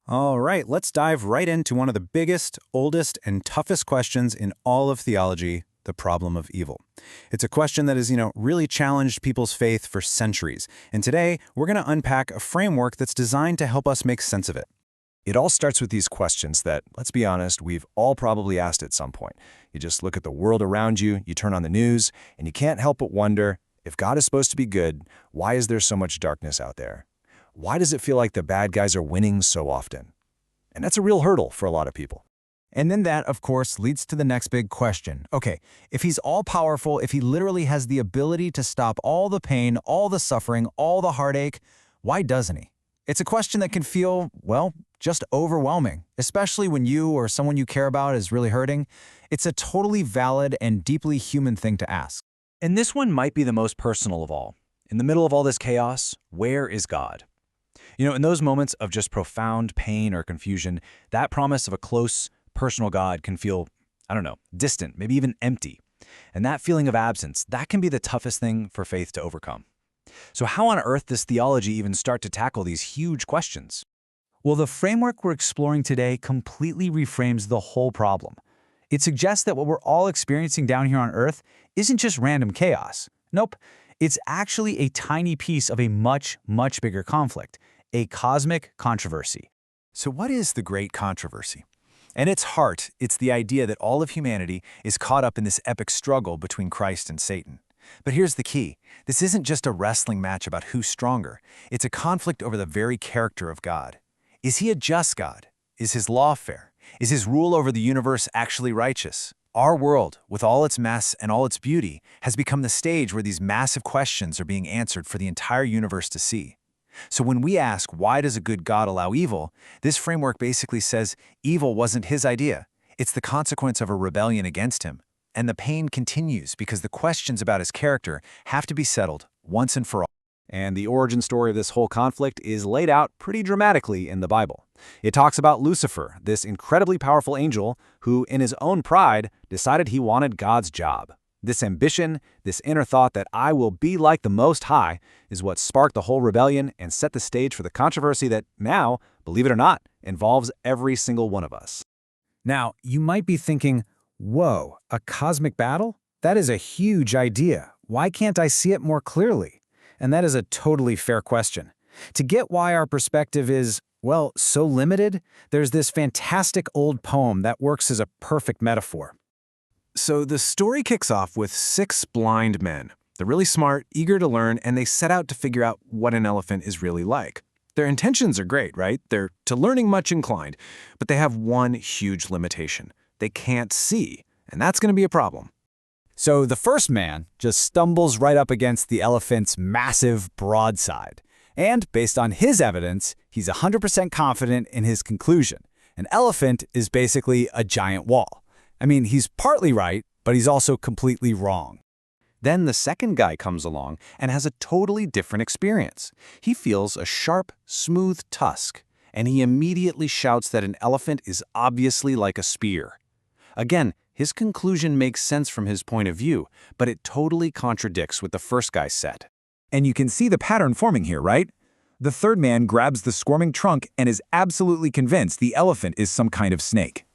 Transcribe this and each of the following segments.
All right, let's dive right into one of the biggest, oldest, and toughest questions in all of theology, the problem of evil. It's a question that has, really challenged people's faith for centuries. And today, we're going to unpack a framework that's designed to help us make sense of it. It all starts with these questions that, let's be honest, we've all probably asked at some point. You just look at the world around you, you turn on the news, and you can't help but wonder, if God is supposed to be good, why is there so much darkness out there? Why does it feel like the bad guys are winning so often? And that's a real hurdle for a lot of people. And then that, of course, leads to the next big question. Okay, if he's all-powerful, if he literally has the ability to stop all the pain, all the suffering, all the heartache, why doesn't he? It's a question that can feel, well, just overwhelming, especially when you or someone you care about is really hurting. It's a totally valid and deeply human thing to ask. And this one might be the most personal of all. In the middle of all this chaos, where is God? In those moments of just profound pain or confusion, that promise of a close, personal God can feel, distant, maybe even empty. And that feeling of absence, that can be the toughest thing for faith to overcome. So how on earth does theology even start to tackle these huge questions? Well, the framework we're exploring today completely reframes the whole problem. It suggests that what we're all experiencing down here on Earth isn't just random chaos. Nope, it's actually a tiny piece of a much, much bigger conflict, a cosmic controversy. So what is the great controversy? At its heart, it's the idea that all of humanity is caught up in this epic struggle between Christ and Satan. But here's the key. This isn't just a wrestling match about who's stronger. It's a conflict over the very character of God. Is he a just God? Is his law fair? Is his rule over the universe actually righteous? Our world, with all its mess and all its beauty, has become the stage where these massive questions are being answered for the entire universe to see. So when we ask, why does a good God allow evil, this framework basically says evil wasn't his idea. It's the consequence of a rebellion against him. And the pain continues because the questions about his character have to be settled once and for all. And the origin story of this whole conflict is laid out pretty dramatically in the Bible. It talks about Lucifer, this incredibly powerful angel who, in his own pride, decided he wanted God's job. This ambition, this inner thought that I will be like the Most High, is what sparked the whole rebellion and set the stage for the controversy that now, believe it or not, involves every single one of us. Now, you might be thinking, whoa, a cosmic battle? That is a huge idea. Why can't I see it more clearly? And that is a totally fair question. To get why our perspective is, well, so limited, there's this fantastic old poem that works as a perfect metaphor. So the story kicks off with 6 blind men. They're really smart, eager to learn, and they set out to figure out what an elephant is really like. Their intentions are great, right? They're to learning much inclined, but they have one huge limitation. They can't see, and that's going to be a problem. So the first man just stumbles right up against the elephant's massive broadside. And based on his evidence, he's 100% confident in his conclusion. An elephant is basically a giant wall. I mean, he's partly right, but he's also completely wrong. Then the second guy comes along and has a totally different experience. He feels a sharp, smooth tusk, and he immediately shouts that an elephant is obviously like a spear. Again, his conclusion makes sense from his point of view, but it totally contradicts what the first guy said. And you can see the pattern forming here, right? The third man grabs the squirming trunk and is absolutely convinced the elephant is some kind of snake.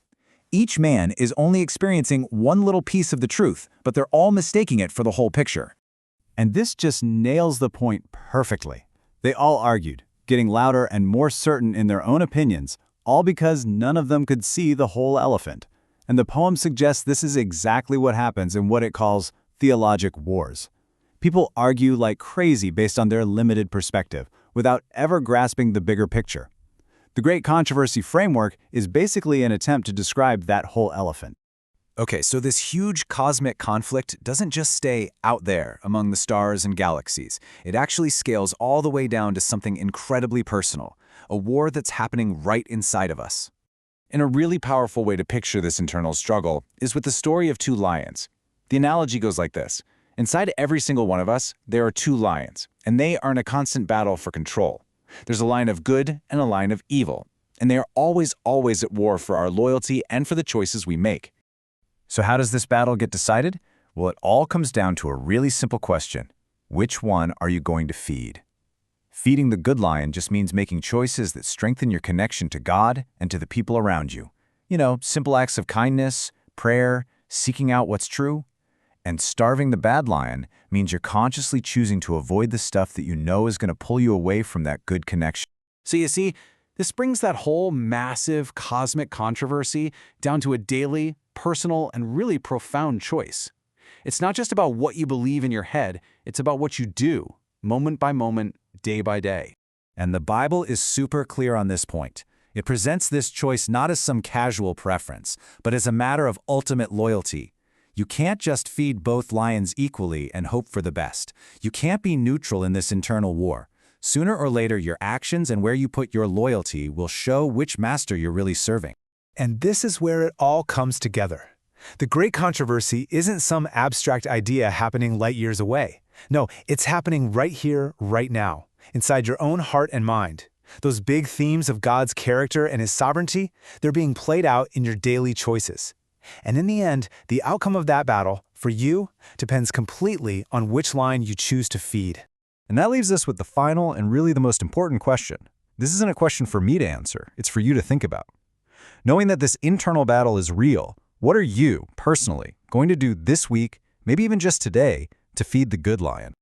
Each man is only experiencing one little piece of the truth, but they're all mistaking it for the whole picture. And this just nails the point perfectly. They all argued, getting louder and more certain in their own opinions, all because none of them could see the whole elephant. And the poem suggests this is exactly what happens in what it calls theologic wars. People argue like crazy based on their limited perspective, without ever grasping the bigger picture. The Great Controversy framework is basically an attempt to describe that whole elephant. Okay, so this huge cosmic conflict doesn't just stay out there among the stars and galaxies. It actually scales all the way down to something incredibly personal, a war that's happening right inside of us. And a really powerful way to picture this internal struggle is with the story of 2 lions. The analogy goes like this. Inside every single one of us, there are 2 lions, and they are in a constant battle for control. There's a line of good and a line of evil, and they are always at war for our loyalty and for the choices we make. So how does this battle get decided? Well, it all comes down to a really simple question. Which one are you going to feed? Feeding the good lion just means making choices that strengthen your connection to God and to the people around you. Simple acts of kindness, prayer, seeking out what's true. And starving the bad lion means you're consciously choosing to avoid the stuff that you know is going to pull you away from that good connection. So you see, this brings that whole massive cosmic controversy down to a daily, personal, and really profound choice. It's not just about what you believe in your head, it's about what you do, moment by moment, day by day. And the Bible is super clear on this point. It presents this choice not as some casual preference, but as a matter of ultimate loyalty. You can't just feed both lions equally and hope for the best. You can't be neutral in this internal war. Sooner or later, your actions and where you put your loyalty will show which master you're really serving. And this is where it all comes together. The great controversy isn't some abstract idea happening light years away. No, it's happening right here, right now, inside your own heart and mind. Those big themes of God's character and His sovereignty, they're being played out in your daily choices. And in the end, the outcome of that battle, for you, depends completely on which line you choose to feed. And that leaves us with the final and really the most important question. This isn't a question for me to answer, it's for you to think about. Knowing that this internal battle is real, what are you, personally, going to do this week, maybe even just today, to feed the good lion?